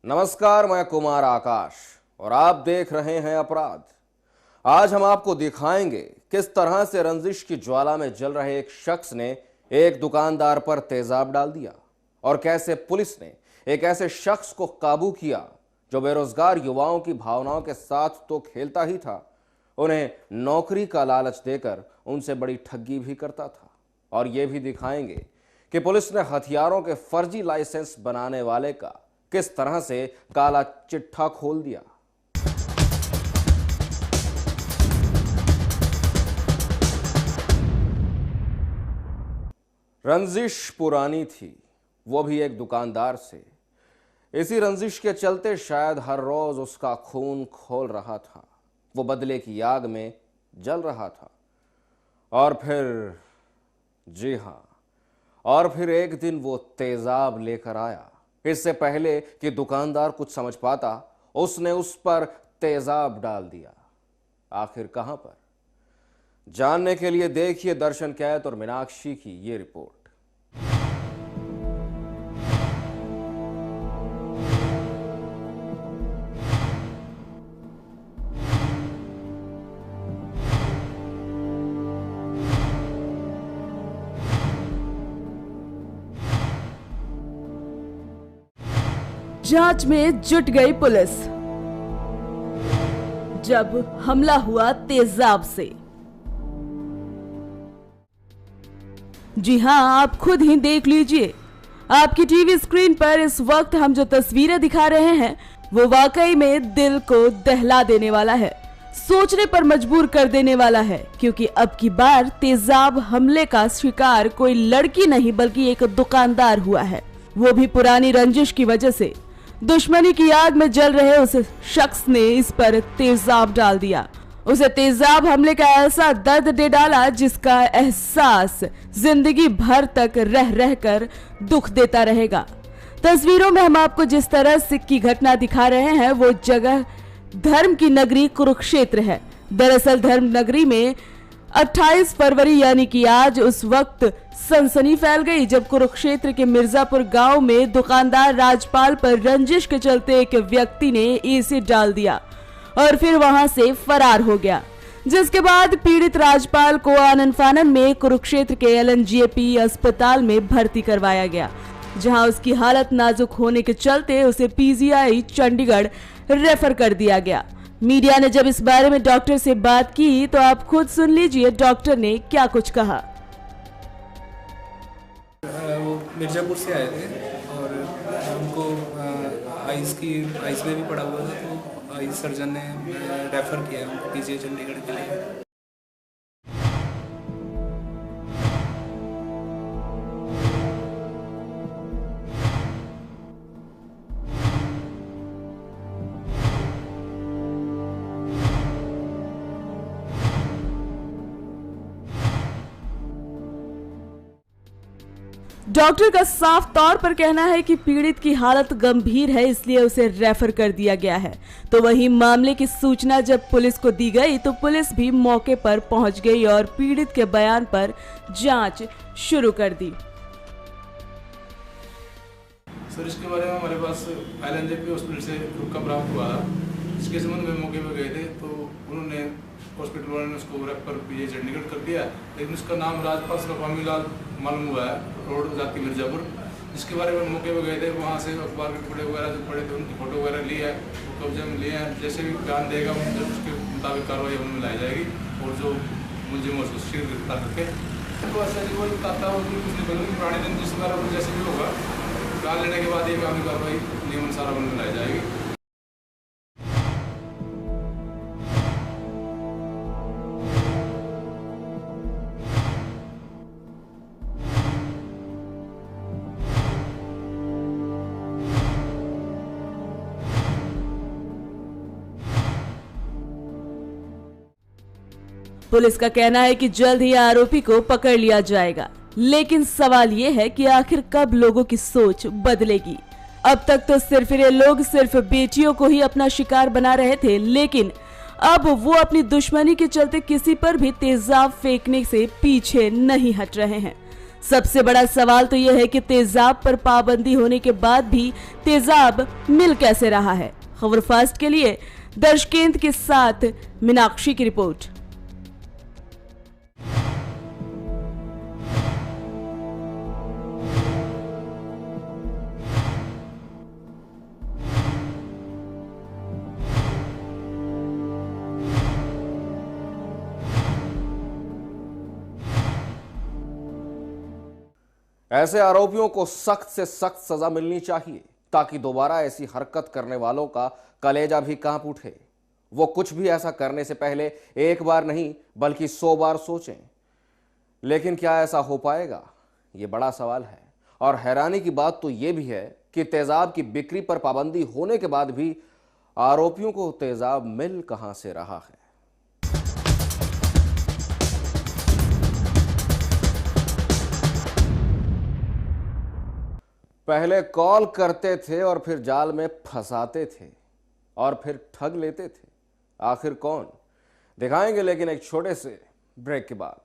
नमस्कार, मैं कुमार आकाश और आप देख रहे हैं अपराध। आज हम आपको दिखाएंगे किस तरह से रंजिश की ज्वाला में जल रहे एक शख्स ने एक दुकानदार पर तेजाब डाल दिया और कैसे पुलिस ने एक ऐसे शख्स को काबू किया जो बेरोजगार युवाओं की भावनाओं के साथ तो खेलता ही था, उन्हें नौकरी का लालच देकर उनसे बड़ी ठगी भी करता था। और यह भी दिखाएंगे कि पुलिस ने हथियारों के फर्जी लाइसेंस बनाने वाले का किस तरह से काला चिट्ठा खोल दिया। रंजिश पुरानी थी, वो भी एक दुकानदार से। इसी रंजिश के चलते शायद हर रोज उसका खून खोल रहा था, वो बदले की आग में जल रहा था। और फिर, जी हां, और फिर एक दिन वो तेजाब लेकर आया। इससे पहले कि दुकानदार कुछ समझ पाता, उसने उस पर तेजाब डाल दिया। आखिर कहां पर, जानने के लिए देखिए दर्शन कैत और मीनाक्षी की ये रिपोर्ट। जांच में जुट गई पुलिस जब हमला हुआ तेजाब से। जी हां, आप खुद ही देख लीजिए। आपकी टीवी स्क्रीन पर इस वक्त हम जो तस्वीरें दिखा रहे हैं वो वाकई में दिल को दहला देने वाला है, सोचने पर मजबूर कर देने वाला है। क्योंकि अब की बार तेजाब हमले का शिकार कोई लड़की नहीं बल्कि एक दुकानदार हुआ है, वो भी पुरानी रंजिश की वजह से। दुश्मनी की आग में जल रहे उस शख्स ने इस पर तेजाब डाल दिया। उसे तेजाब हमले का ऐसा दर्द दे डाला जिसका एहसास जिंदगी भर तक रह रहकर दुख देता रहेगा। तस्वीरों में हम आपको जिस तरह से की घटना दिखा रहे हैं वो जगह धर्म की नगरी कुरुक्षेत्र है। दरअसल धर्म नगरी में 28 फरवरी यानी कि आज उस वक्त सनसनी फैल गई जब कुरुक्षेत्र के मिर्जापुर गांव में दुकानदार राजपाल पर रंजिश के चलते एक व्यक्ति ने एसिड डाल दिया और फिर वहां से फरार हो गया। जिसके बाद पीड़ित राजपाल को आनन फानन में कुरुक्षेत्र के LNJP अस्पताल में भर्ती करवाया गया, जहां उसकी हालत नाजुक होने के चलते उसे PGI चंडीगढ़ रेफर कर दिया गया। मीडिया ने जब इस बारे में डॉक्टर से बात की तो आप खुद सुन लीजिए डॉक्टर ने क्या कुछ कहा। वो मिर्जापुर से आए थे और उनको आइस में भी पड़ा हुआ था, तो आइस सर्जन ने रेफ़र किया उनको PGI चंडीगढ़ के लिए। डॉक्टर का साफ तौर पर कहना है कि पीड़ित की हालत गंभीर है, इसलिए उसे रेफर कर दिया गया है। तो वहीं मामले की सूचना जब पुलिस को दी गई तो पुलिस भी मौके पर पहुंच गई और पीड़ित के बयान पर जांच शुरू कर दी। सर, इसके बारे में हमारे पास LNJP हॉस्पिटल से रुका प्राप्त हुआ था। इसके संबंध में मौके पर गए थे तो उन्होंने हॉस्पिटल वालों ने उसको रेफर PGI चंडीगढ़ कर दिया, लेकिन उसका नाम राजपाल स्वामीलाल मालूम हुआ है, रोड जाती मिर्जापुर। जिसके बारे में मौके पर गए थे, वहाँ से अखबार के टुकड़े वगैरह जो पड़े थे उनकी फ़ोटो वगैरह ली है, वो कब्जे में लिए हैं। जैसे भी बयान देगा उसके मुताबिक कार्रवाई उनमें लाई जाएगी और जो मुलजिम उसको शीघ्र गिरफ्तार करके तो ऐसा जी वो कहता है कुछ नहीं बल्कि पुराने दिन जिस वगैरह जैसे भी होगा बयान लेने के बाद ये कानूनी कार्रवाई नियम अनुसार उनमें लाई जाएगी। पुलिस का कहना है कि जल्द ही आरोपी को पकड़ लिया जाएगा, लेकिन सवाल ये है कि आखिर कब लोगों की सोच बदलेगी। अब तक तो सिर्फ ये लोग सिर्फ बेटियों को ही अपना शिकार बना रहे थे, लेकिन अब वो अपनी दुश्मनी के चलते किसी पर भी तेजाब फेंकने से पीछे नहीं हट रहे हैं। सबसे बड़ा सवाल तो यह है कि तेजाब पर पाबंदी होने के बाद भी तेजाब मिल कैसे रहा है। खबर फास्ट के लिए दर्शकेंद्र के साथ मीनाक्षी की रिपोर्ट। ऐसे आरोपियों को सख्त से सख्त सजा मिलनी चाहिए ताकि दोबारा ऐसी हरकत करने वालों का कलेजा भी कांप उठे। वो कुछ भी ऐसा करने से पहले एक बार नहीं बल्कि 100 बार सोचें। लेकिन क्या ऐसा हो पाएगा, ये बड़ा सवाल है। और हैरानी की बात तो ये भी है कि तेजाब की बिक्री पर पाबंदी होने के बाद भी आरोपियों को तेजाब मिल कहां से रहा है। पहले कॉल करते थे और फिर जाल में फंसाते थे और फिर ठग लेते थे। आखिर कौन, दिखाएंगे लेकिन एक छोटे से ब्रेक के बाद।